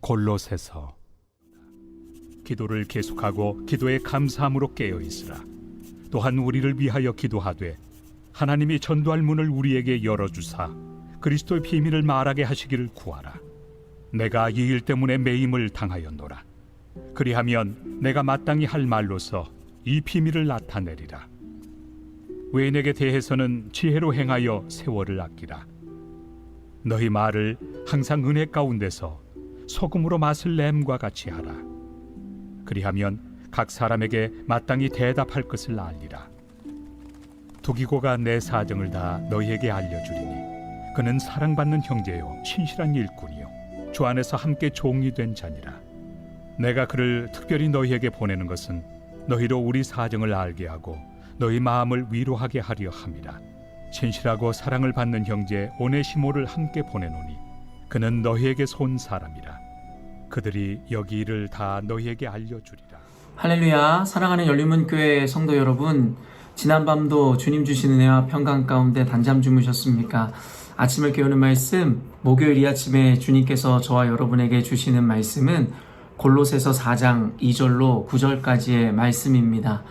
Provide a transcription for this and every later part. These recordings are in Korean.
골로새서. 기도를 계속하고 기도에 감사함으로 깨어 있으라. 또한 우리를 위하여 기도하되 하나님이 전도할 문을 우리에게 열어주사 그리스도의 비밀을 말하게 하시기를 구하라. 내가 이 일 때문에 매임을 당하였노라. 그리하면 내가 마땅히 할 말로서 이 비밀을 나타내리라. 외인에게 대해서는 지혜로 행하여 세월을 아끼라. 너희 말을 항상 은혜 가운데서 소금으로 맛을 냄과 같이 하라. 그리하면 각 사람에게 마땅히 대답할 것을 알리라. 두기고가 내 사정을 다 너희에게 알려주리니 그는 사랑받는 형제요 신실한 일꾼이요 주 안에서 함께 종이 된 자니라. 내가 그를 특별히 너희에게 보내는 것은 너희로 우리 사정을 알게 하고 너희 마음을 위로하게 하려 함이라. 신실하고 사랑을 받는 형제 오네시모를 함께 보내노니 그는 너희에게서 온 사람이라. 그들이 여기 일을 다 너희에게 알려주리라. 할렐루야. 사랑하는 열린문교회 성도 여러분, 지난밤도 주님 주신 은혜와 평강 가운데 단잠 주무셨습니까? 아침을 깨우는 말씀, 목요일 이 아침에 주님께서 저와 여러분에게 주시는 말씀은 골로새서 4장 2절로 9절까지의 말씀입니다.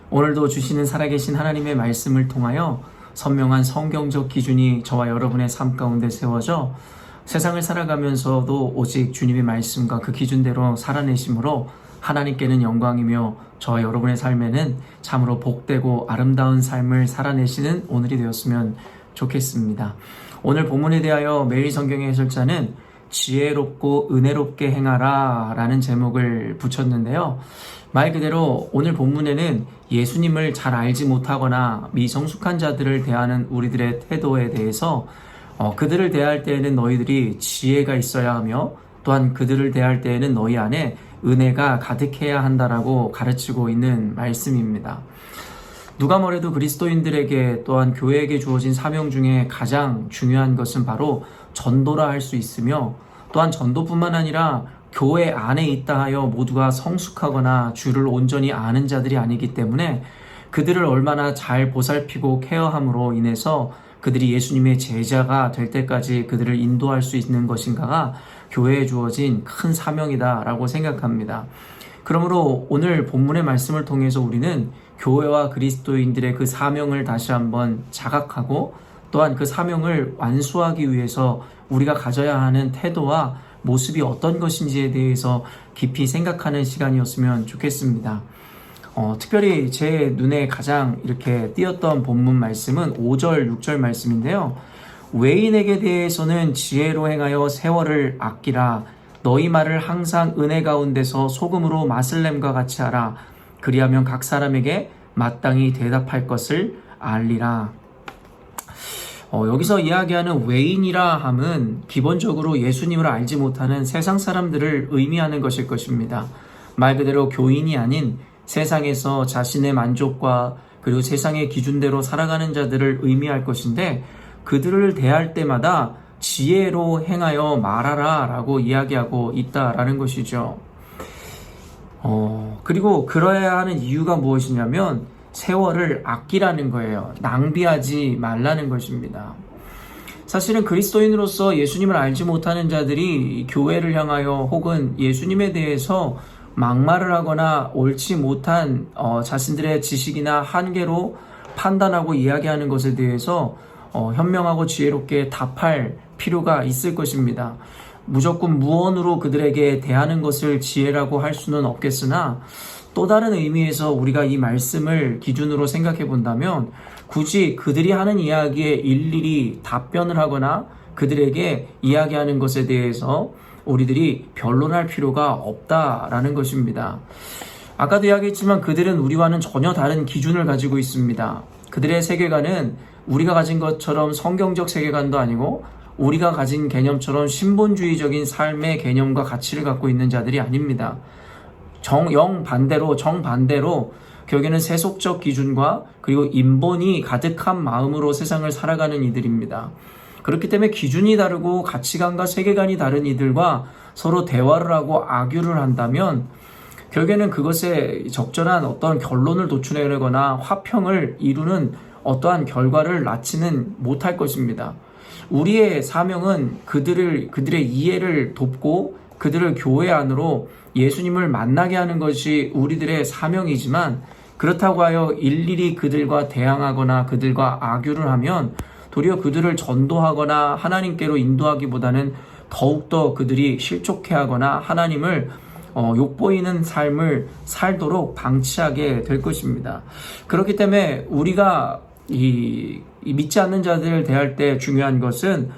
오늘도 주시는 살아계신 하나님의 말씀을 통하여 선명한 성경적 기준이 저와 여러분의 삶 가운데 세워져 세상을 살아가면서도 오직 주님의 말씀과 그 기준대로 살아내심으로 하나님께는 영광이며 저와 여러분의 삶에는 참으로 복되고 아름다운 삶을 살아내시는 오늘이 되었으면 좋겠습니다. 오늘 본문에 대하여 매일 성경의 해설자는 지혜롭고 은혜롭게 행하라 라는 제목을 붙였는데요. 말 그대로 오늘 본문에는 예수님을 잘 알지 못하거나 미성숙한 자들을 대하는 우리들의 태도에 대해서 그들을 대할 때에는 너희들이 지혜가 있어야 하며 또한 그들을 대할 때에는 너희 안에 은혜가 가득해야 한다라고 가르치고 있는 말씀입니다. 누가 뭐래도 그리스도인들에게 또한 교회에게 주어진 사명 중에 가장 중요한 것은 바로 전도라 할 수 있으며 또한 전도뿐만 아니라 교회 안에 있다 하여 모두가 성숙하거나 주를 온전히 아는 자들이 아니기 때문에 그들을 얼마나 잘 보살피고 케어함으로 인해서 그들이 예수님의 제자가 될 때까지 그들을 인도할 수 있는 것인가가 교회에 주어진 큰 사명이다라고 생각합니다. 그러므로 오늘 본문의 말씀을 통해서 우리는 교회와 그리스도인들의 그 사명을 다시 한번 자각하고 또한 그 사명을 완수하기 위해서 우리가 가져야 하는 태도와 모습이 어떤 것인지에 대해서 깊이 생각하는 시간이었으면 좋겠습니다. 특별히 제 눈에 가장 이렇게 띄었던 본문 말씀은 5절, 6절 말씀인데요. 외인에게 대해서는 지혜로 행하여 세월을 아끼라. 너희 말을 항상 은혜 가운데서 소금으로 맛을 냄과 같이 하라. 그리하면 각 사람에게 마땅히 대답할 것을 알리라. 여기서 이야기하는 외인이라 함은 기본적으로 예수님을 알지 못하는 세상 사람들을 의미하는 것일 것입니다. 말 그대로 교인이 아닌 세상에서 자신의 만족과 그리고 세상의 기준대로 살아가는 자들을 의미할 것인데 그들을 대할 때마다 지혜로 행하여 말하라 라고 이야기하고 있다라는 것이죠. 그리고 그러해야 하는 이유가 무엇이냐면 세월을 아끼라는 거예요. 낭비하지 말라는 것입니다. 사실은 그리스도인으로서 예수님을 알지 못하는 자들이 교회를 향하여 혹은 예수님에 대해서 막말을 하거나 옳지 못한 자신들의 지식이나 한계로 판단하고 이야기하는 것에 대해서 현명하고 지혜롭게 답할 필요가 있을 것입니다. 무조건 무언으로 그들에게 대하는 것을 지혜라고 할 수는 없겠으나 또 다른 의미에서 우리가 이 말씀을 기준으로 생각해 본다면 굳이 그들이 하는 이야기에 일일이 답변을 하거나 그들에게 이야기하는 것에 대해서 우리들이 변론할 필요가 없다라는 것입니다. 아까도 이야기했지만 그들은 우리와는 전혀 다른 기준을 가지고 있습니다. 그들의 세계관은 우리가 가진 것처럼 성경적 세계관도 아니고 우리가 가진 개념처럼 신본주의적인 삶의 개념과 가치를 갖고 있는 자들이 아닙니다. 정반대로 결국에는 세속적 기준과 그리고 인본이 가득한 마음으로 세상을 살아가는 이들입니다. 그렇기 때문에 기준이 다르고 가치관과 세계관이 다른 이들과 서로 대화를 하고 악유를 한다면 결국에는 그것에 적절한 어떤 결론을 도출해내거나 화평을 이루는 어떠한 결과를 낳지는 못할 것입니다. 우리의 사명은 그들의 이해를 돕고 그들을 교회 안으로 예수님을 만나게 하는 것이 우리들의 사명이지만, 그렇다고 하여 일일이 그들과 대항하거나 그들과 악유를 하면 도리어 그들을 전도하거나 하나님께로 인도하기보다는 더욱더 그들이 실족해하거나 하나님을 욕보이는 삶을 살도록 방치하게 될 것입니다. 그렇기 때문에 우리가 이 믿지 않는 자들을 대할 때 중요한 것은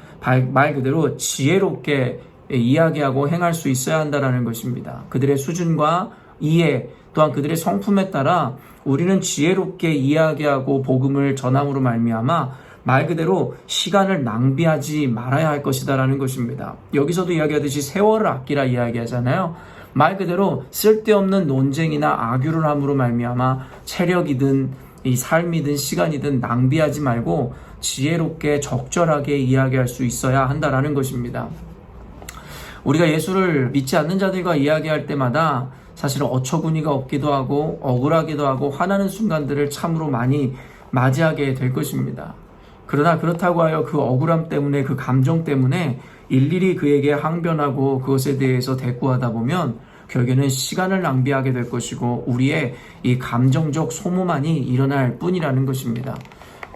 말 그대로 지혜롭게 이야기하고 행할 수 있어야 한다는 것입니다. 그들의 수준과 이해 또한 그들의 성품에 따라 우리는 지혜롭게 이야기하고 복음을 전함으로 말미암아 말 그대로 시간을 낭비하지 말아야 할 것이다라는 것입니다. 여기서도 이야기하듯이 세월을 아끼라 이야기하잖아요. 말 그대로 쓸데없는 논쟁이나 악유를 함으로 말미암아 체력이든 이 삶이든 시간이든 낭비하지 말고 지혜롭게 적절하게 이야기할 수 있어야 한다라는 것입니다. 우리가 예수를 믿지 않는 자들과 이야기할 때마다 사실은 어처구니가 없기도 하고 억울하기도 하고 화나는 순간들을 참으로 많이 맞이하게 될 것입니다. 그러나 그렇다고 하여 그 억울함 때문에, 그 감정 때문에 일일이 그에게 항변하고 그것에 대해서 대꾸하다 보면 결국에는 시간을 낭비하게 될 것이고 우리의 이 감정적 소모만이 일어날 뿐이라는 것입니다.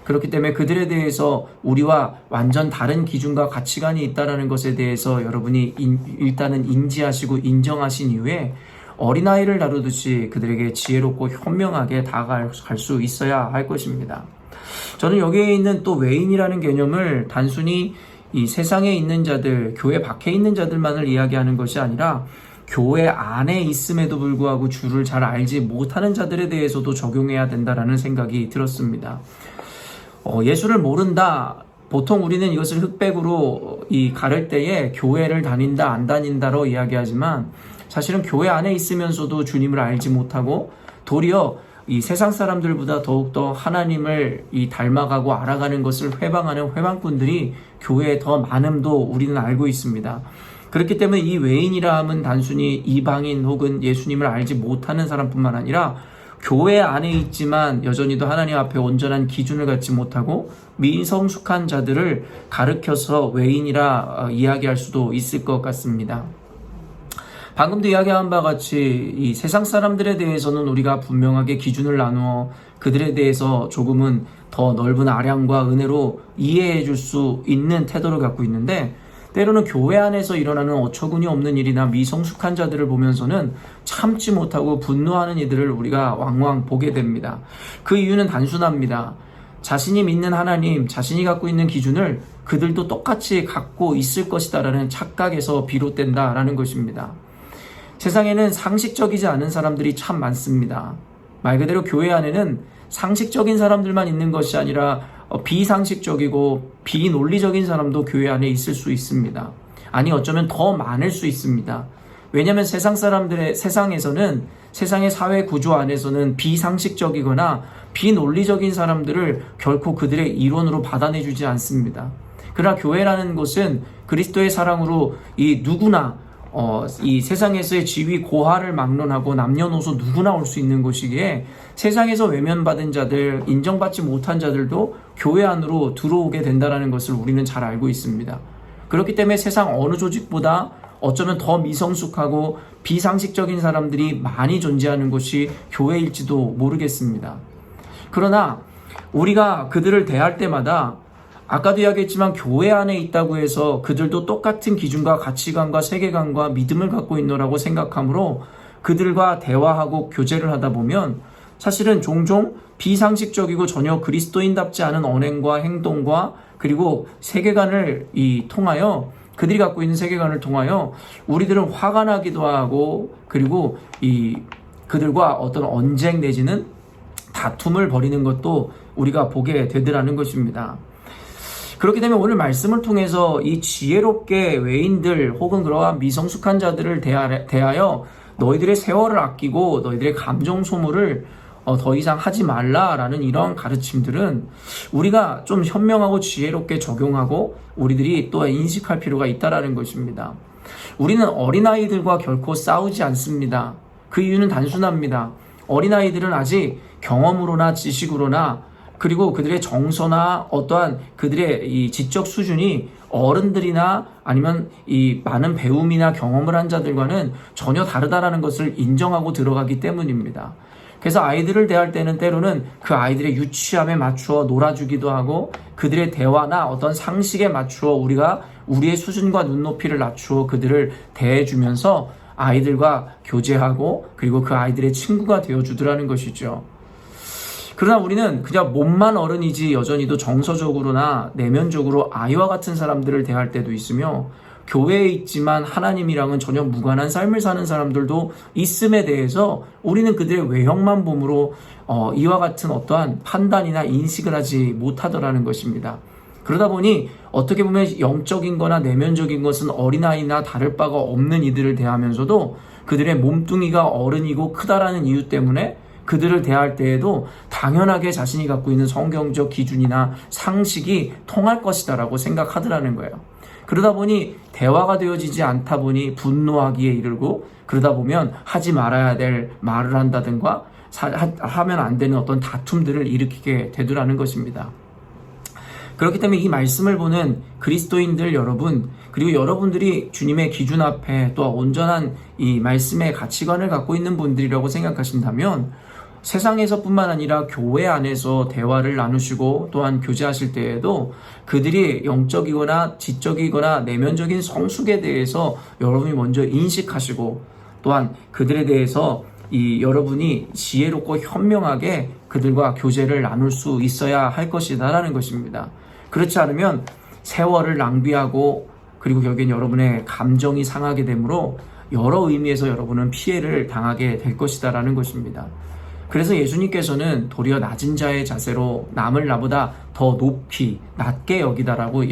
그렇기 때문에 그들에 대해서 우리와 완전 다른 기준과 가치관이 있다는 것에 대해서 여러분이 일단은 인지하시고 인정하신 이후에 어린아이를 다루듯이 그들에게 지혜롭고 현명하게 다가갈 수 있어야 할 것입니다. 저는 여기에 있는 또 외인이라는 개념을 단순히 이 세상에 있는 자들, 교회 밖에 있는 자들만을 이야기하는 것이 아니라 교회 안에 있음에도 불구하고 주를 잘 알지 못하는 자들에 대해서도 적용해야 된다라는 생각이 들었습니다. 예수를 모른다. 보통 우리는 이것을 흑백으로 가를 때에 교회를 다닌다, 안 다닌다로 이야기하지만 사실은 교회 안에 있으면서도 주님을 알지 못하고 도리어 이 세상 사람들보다 더욱더 하나님을 닮아가고 알아가는 것을 회방하는 회방꾼들이 교회에 더 많음도 우리는 알고 있습니다. 그렇기 때문에 이 외인이라 함은 단순히 이방인 혹은 예수님을 알지 못하는 사람뿐만 아니라 교회 안에 있지만 여전히도 하나님 앞에 온전한 기준을 갖지 못하고 미성숙한 자들을 가르켜서 외인이라 이야기할 수도 있을 것 같습니다. 방금도 이야기한 바와 같이 이 세상 사람들에 대해서는 우리가 분명하게 기준을 나누어 그들에 대해서 조금은 더 넓은 아량과 은혜로 이해해 줄 수 있는 태도를 갖고 있는데, 때로는 교회 안에서 일어나는 어처구니 없는 일이나 미성숙한 자들을 보면서는 참지 못하고 분노하는 이들을 우리가 왕왕 보게 됩니다. 그 이유는 단순합니다. 자신이 믿는 하나님, 자신이 갖고 있는 기준을 그들도 똑같이 갖고 있을 것이다라는 착각에서 비롯된다라는 것입니다. 세상에는 상식적이지 않은 사람들이 참 많습니다. 말 그대로 교회 안에는 상식적인 사람들만 있는 것이 아니라 비상식적이고 비논리적인 사람도 교회 안에 있을 수 있습니다. 아니 어쩌면 더 많을 수 있습니다. 왜냐하면 세상에서는 세상의 사회 구조 안에서는 비상식적이거나 비논리적인 사람들을 결코 그들의 이론으로 받아내주지 않습니다. 그러나 교회라는 것은 그리스도의 사랑으로 이 누구나 이 세상에서의 지위 고하를 막론하고 남녀노소 누구나 올 수 있는 곳이기에 세상에서 외면받은 자들, 인정받지 못한 자들도 교회 안으로 들어오게 된다는 것을 우리는 잘 알고 있습니다. 그렇기 때문에 세상 어느 조직보다 어쩌면 더 미성숙하고 비상식적인 사람들이 많이 존재하는 곳이 교회일지도 모르겠습니다. 그러나 우리가 그들을 대할 때마다 아까도 이야기했지만 교회 안에 있다고 해서 그들도 똑같은 기준과 가치관과 세계관과 믿음을 갖고 있노라고 생각하므로 그들과 대화하고 교제를 하다 보면 사실은 종종 비상식적이고 전혀 그리스도인답지 않은 언행과 행동과 그리고 세계관을 통하여 그들이 갖고 있는 세계관을 통하여 우리들은 화가 나기도 하고 그리고 그들과 어떤 언쟁 내지는 다툼을 벌이는 것도 우리가 보게 되더라는 것입니다. 그렇기 때문에 오늘 말씀을 통해서 이 지혜롭게 외인들 혹은 그러한 미성숙한 자들을 대하여 너희들의 세월을 아끼고 너희들의 감정 소모를 더 이상 하지 말라라는 이런 가르침들은 우리가 좀 현명하고 지혜롭게 적용하고 우리들이 또 인식할 필요가 있다라는 것입니다. 우리는 어린아이들과 결코 싸우지 않습니다. 그 이유는 단순합니다. 어린아이들은 아직 경험으로나 지식으로나 그리고 그들의 정서나 어떠한 그들의 이 지적 수준이 어른들이나 아니면 이 많은 배움이나 경험을 한 자들과는 전혀 다르다라는 것을 인정하고 들어가기 때문입니다. 그래서 아이들을 대할 때는 때로는 그 아이들의 유치함에 맞추어 놀아주기도 하고 그들의 대화나 어떤 상식에 맞추어 우리가 우리의 수준과 눈높이를 낮추어 그들을 대해주면서 아이들과 교제하고 그리고 그 아이들의 친구가 되어주더라는 것이죠. 그러나 우리는 그냥 몸만 어른이지 여전히도 정서적으로나 내면적으로 아이와 같은 사람들을 대할 때도 있으며 교회에 있지만 하나님이랑은 전혀 무관한 삶을 사는 사람들도 있음에 대해서 우리는 그들의 외형만 보므로 이와 같은 어떠한 판단이나 인식을 하지 못하더라는 것입니다. 그러다 보니 어떻게 보면 영적인 거나 내면적인 것은 어린아이나 다를 바가 없는 이들을 대하면서도 그들의 몸뚱이가 어른이고 크다라는 이유 때문에 그들을 대할 때에도 당연하게 자신이 갖고 있는 성경적 기준이나 상식이 통할 것이다라고 생각하더라는 거예요. 그러다 보니 대화가 되어지지 않다 보니 분노하기에 이르고 그러다 보면 하지 말아야 될 말을 한다든가 하면 안 되는 어떤 다툼들을 일으키게 되더라는 것입니다. 그렇기 때문에 이 말씀을 보는 그리스도인들 여러분, 그리고 여러분들이 주님의 기준 앞에 또 온전한 이 말씀의 가치관을 갖고 있는 분들이라고 생각하신다면 세상에서뿐만 아니라 교회 안에서 대화를 나누시고 또한 교제하실 때에도 그들이 영적이거나 지적이거나 내면적인 성숙에 대해서 여러분이 먼저 인식하시고 또한 그들에 대해서 여러분이 지혜롭고 현명하게 그들과 교제를 나눌 수 있어야 할 것이다라는 것입니다. 그렇지 않으면 세월을 낭비하고 그리고 결국엔 여러분의 감정이 상하게 되므로 여러 의미에서 여러분은 피해를 당하게 될 것이다라는 것입니다. 그래서 예수님께서는 도리어 낮은 자의 자세로 남을 나보다 더 높이 낮게 여기라고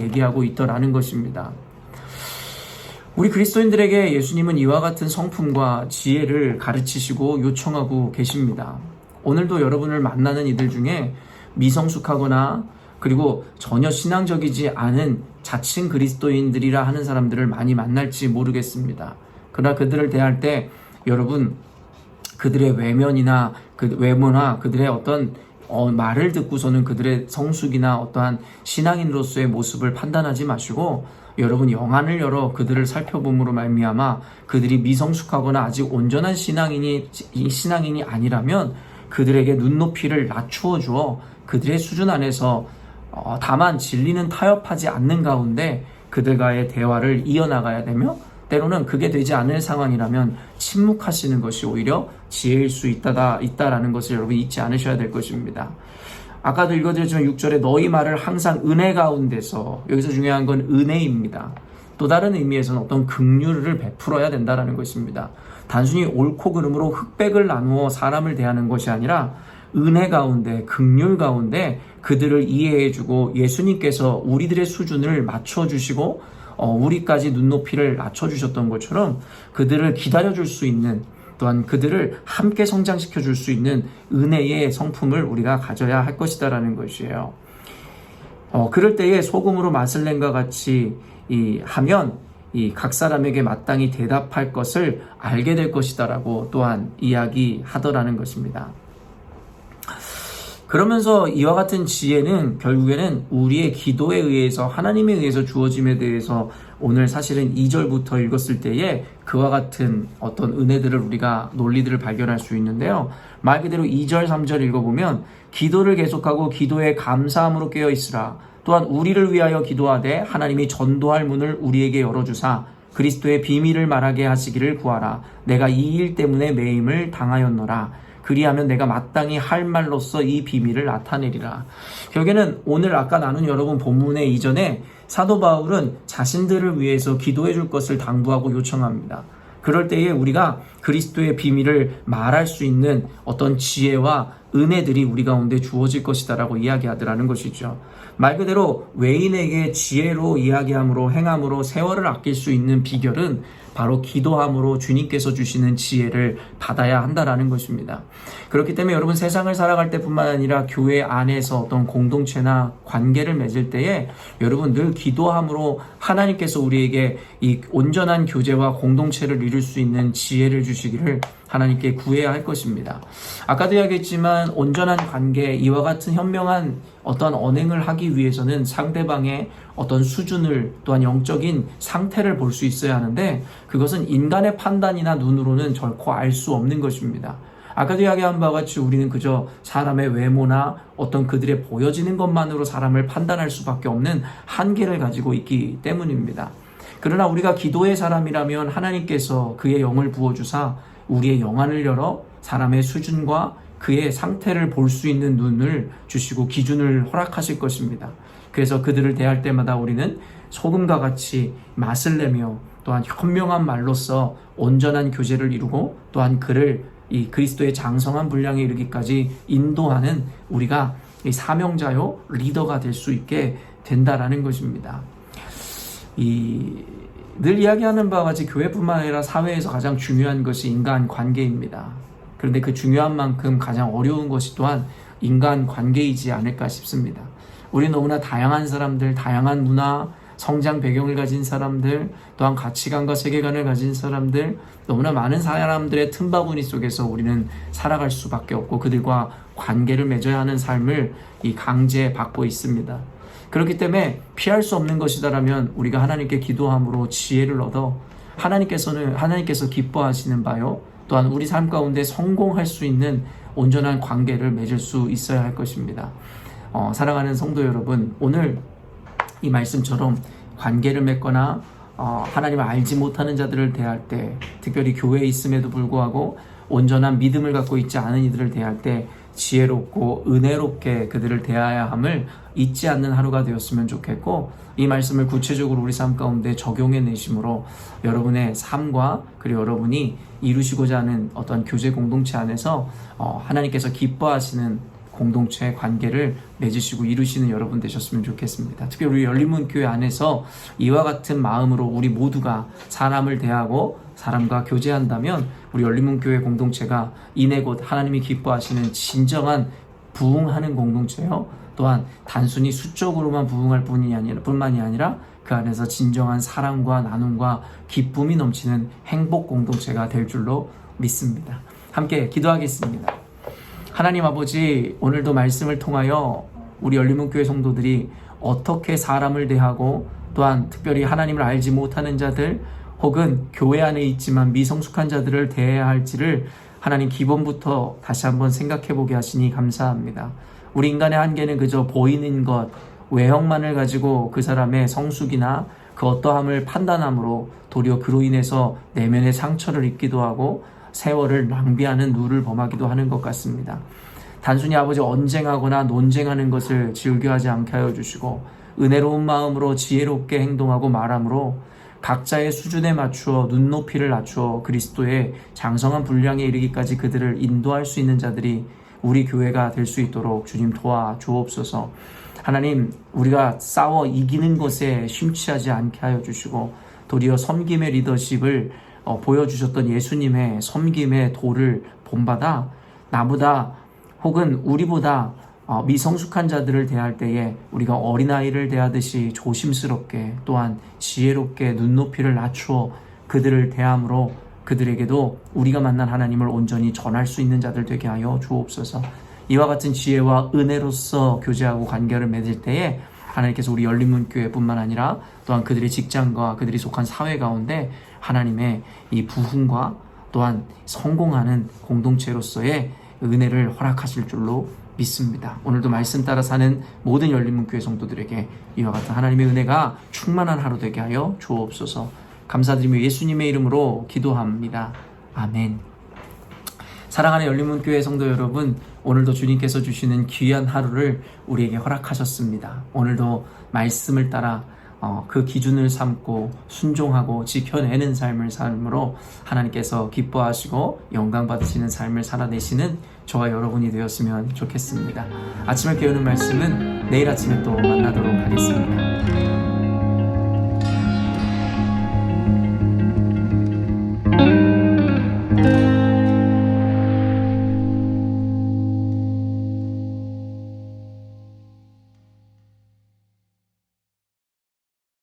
얘기하고 있더라는 것입니다. 우리 그리스도인들에게 예수님은 이와 같은 성품과 지혜를 가르치시고 요청하고 계십니다. 오늘도 여러분을 만나는 이들 중에 미성숙하거나 그리고 전혀 신앙적이지 않은 자칭 그리스도인들이라 하는 사람들을 많이 만날지 모르겠습니다. 그러나 그들을 대할 때 여러분 그들의 외면이나 그 외모나 그들의 어떤 말을 듣고서는 그들의 성숙이나 어떠한 신앙인으로서의 모습을 판단하지 마시고 여러분 영안을 열어 그들을 살펴봄으로 말미암아 그들이 미성숙하거나 아직 온전한 신앙인이 아니라면 그들에게 눈높이를 낮추어 주어 그들의 수준 안에서 다만 진리는 타협하지 않는 가운데 그들과의 대화를 이어나가야 되며 때로는 그게 되지 않을 상황이라면 침묵하시는 것이 오히려 지혜일 수 있다라는 것을 여러분 잊지 않으셔야 될 것입니다. 아까도 읽어드렸지만 6절에 너희 말을 항상 은혜 가운데서, 여기서 중요한 건 은혜입니다. 또 다른 의미에서는 어떤 긍휼을 베풀어야 된다는 것입니다. 단순히 옳고 그름으로 흑백을 나누어 사람을 대하는 것이 아니라 은혜 가운데, 긍휼 가운데 그들을 이해해주고 예수님께서 우리들의 수준을 맞춰주시고 우리까지 눈높이를 낮춰주셨던 것처럼 그들을 기다려줄 수 있는, 또한 그들을 함께 성장시켜 줄 수 있는 은혜의 성품을 우리가 가져야 할 것이다라는 것이에요. 그럴 때에 소금으로 맛을 낸과 같이 하면 각 사람에게 마땅히 대답할 것을 알게 될 것이다라고 또한 이야기하더라는 것입니다. 그러면서 이와 같은 지혜는 결국에는 우리의 기도에 의해서, 하나님에 의해서 주어짐에 대해서 오늘 사실은 2절부터 읽었을 때에 그와 같은 어떤 은혜들을 우리가 논리들을 발견할 수 있는데요. 말 그대로 2절 3절 읽어보면 기도를 계속하고 기도에 감사함으로 깨어있으라. 또한 우리를 위하여 기도하되 하나님이 전도할 문을 우리에게 열어주사 그리스도의 비밀을 말하게 하시기를 구하라. 내가 이 일 때문에 매임을 당하였노라. 그리하면 내가 마땅히 할 말로써 이 비밀을 나타내리라. 결국에는 오늘 아까 나눈 여러분 본문의 이전에 사도 바울은 자신들을 위해서 기도해 줄 것을 당부하고 요청합니다. 그럴 때에 우리가 그리스도의 비밀을 말할 수 있는 어떤 지혜와 은혜들이 우리 가운데 주어질 것이다라고 이야기하더라는 것이죠. 말 그대로 외인에게 지혜로 이야기함으로 행함으로 세월을 아낄 수 있는 비결은 바로 기도함으로 주님께서 주시는 지혜를 받아야 한다라는 것입니다. 그렇기 때문에 여러분 세상을 살아갈 때뿐만 아니라 교회 안에서 어떤 공동체나 관계를 맺을 때에 여러분 늘 기도함으로 하나님께서 우리에게 이 온전한 교제와 공동체를 이룰 수 있는 지혜를 주시기를 하나님께 구해야 할 것입니다. 아까도 이야기했지만 온전한 관계, 이와 같은 현명한 어떠한 언행을 하기 위해서는 상대방의 어떤 수준을 또한 영적인 상태를 볼 수 있어야 하는데 그것은 인간의 판단이나 눈으로는 결코 알 수 없는 것입니다. 아까도 이야기한 바와 같이 우리는 그저 사람의 외모나 어떤 그들의 보여지는 것만으로 사람을 판단할 수밖에 없는 한계를 가지고 있기 때문입니다. 그러나 우리가 기도의 사람이라면 하나님께서 그의 영을 부어주사 우리의 영안을 열어 사람의 수준과 그의 상태를 볼 수 있는 눈을 주시고 기준을 허락하실 것입니다. 그래서 그들을 대할 때마다 우리는 소금과 같이 맛을 내며 또한 현명한 말로써 온전한 교제를 이루고 또한 그를 이 그리스도의 장성한 분량에 이르기까지 인도하는 우리가 이 사명자요 리더가 될 수 있게 된다라는 것입니다. 늘 이야기하는 바와 같이 교회뿐만 아니라 사회에서 가장 중요한 것이 인간 관계입니다. 그런데 그 중요한 만큼 가장 어려운 것이 또한 인간 관계이지 않을까 싶습니다. 우리 너무나 다양한 사람들, 다양한 문화, 성장 배경을 가진 사람들, 또한 가치관과 세계관을 가진 사람들, 너무나 많은 사람들의 틈바구니 속에서 우리는 살아갈 수밖에 없고 그들과 관계를 맺어야 하는 삶을 강제받고 있습니다. 그렇기 때문에 피할 수 없는 것이다라면 우리가 하나님께 기도함으로 지혜를 얻어 하나님께서 기뻐하시는 바요 또한 우리 삶 가운데 성공할 수 있는 온전한 관계를 맺을 수 있어야 할 것입니다. 사랑하는 성도 여러분, 오늘 이 말씀처럼 관계를 맺거나 하나님을 알지 못하는 자들을 대할 때, 특별히 교회에 있음에도 불구하고 온전한 믿음을 갖고 있지 않은 이들을 대할 때 지혜롭고 은혜롭게 그들을 대해야 함을 잊지 않는 하루가 되었으면 좋겠고, 이 말씀을 구체적으로 우리 삶 가운데 적용해 내심으로 여러분의 삶과 그리고 여러분이 이루시고자 하는 어떤 교제 공동체 안에서 하나님께서 기뻐하시는 공동체의 관계를 맺으시고 이루시는 여러분 되셨으면 좋겠습니다. 특별히 우리 열린문교회 안에서 이와 같은 마음으로 우리 모두가 사람을 대하고 사람과 교제한다면 우리 열린문교회 공동체가 이내 곧 하나님이 기뻐하시는 진정한 부흥하는 공동체요, 또한 단순히 수적으로만 부흥할 뿐만이 아니라 그 안에서 진정한 사랑과 나눔과 기쁨이 넘치는 행복 공동체가 될 줄로 믿습니다. 함께 기도하겠습니다. 하나님 아버지, 오늘도 말씀을 통하여 우리 열린문교회 성도들이 어떻게 사람을 대하고 또한 특별히 하나님을 알지 못하는 자들 혹은 교회 안에 있지만 미성숙한 자들을 대해야 할지를 하나님 기본부터 다시 한번 생각해 보게 하시니 감사합니다. 우리 인간의 한계는 그저 보이는 것, 외형만을 가지고 그 사람의 성숙이나 그 어떠함을 판단함으로 도리어 그로 인해서 내면의 상처를 입기도 하고 세월을 낭비하는 누를 범하기도 하는 것 같습니다. 단순히 아버지 언쟁하거나 논쟁하는 것을 즐겨하지 않게 하여 주시고 은혜로운 마음으로 지혜롭게 행동하고 말함으로 각자의 수준에 맞추어 눈높이를 낮추어 그리스도의 장성한 분량에 이르기까지 그들을 인도할 수 있는 자들이 우리 교회가 될 수 있도록 주님 도와 주옵소서. 하나님, 우리가 싸워 이기는 것에 심취하지 않게 하여 주시고 도리어 섬김의 리더십을 보여주셨던 예수님의 섬김의 도를 본받아 나보다 혹은 우리보다 미성숙한 자들을 대할 때에 우리가 어린아이를 대하듯이 조심스럽게 또한 지혜롭게 눈높이를 낮추어 그들을 대함으로 그들에게도 우리가 만난 하나님을 온전히 전할 수 있는 자들 되게 하여 주옵소서. 이와 같은 지혜와 은혜로서 교제하고 관계를 맺을 때에 하나님께서 우리 열린문교회뿐만 아니라 또한 그들의 직장과 그들이 속한 사회 가운데 하나님의 이 부흥과 또한 성공하는 공동체로서의 은혜를 허락하실 줄로 믿습니다. 오늘도 말씀 따라 사는 모든 열린문교회 성도들에게 이와 같은 하나님의 은혜가 충만한 하루 되게 하여 주옵소서. 감사드리며 예수님의 이름으로 기도합니다. 아멘. 사랑하는 열린문교회 성도 여러분, 오늘도 주님께서 주시는 귀한 하루를 우리에게 허락하셨습니다. 오늘도 말씀을 따라 그 기준을 삼고 순종하고 지켜내는 삶을 삶으로 하나님께서 기뻐하시고 영광 받으시는 삶을 살아내시는 저와 여러분이 되었으면 좋겠습니다. 아침을 깨우는 말씀은 내일 아침에 또 만나도록 하겠습니다.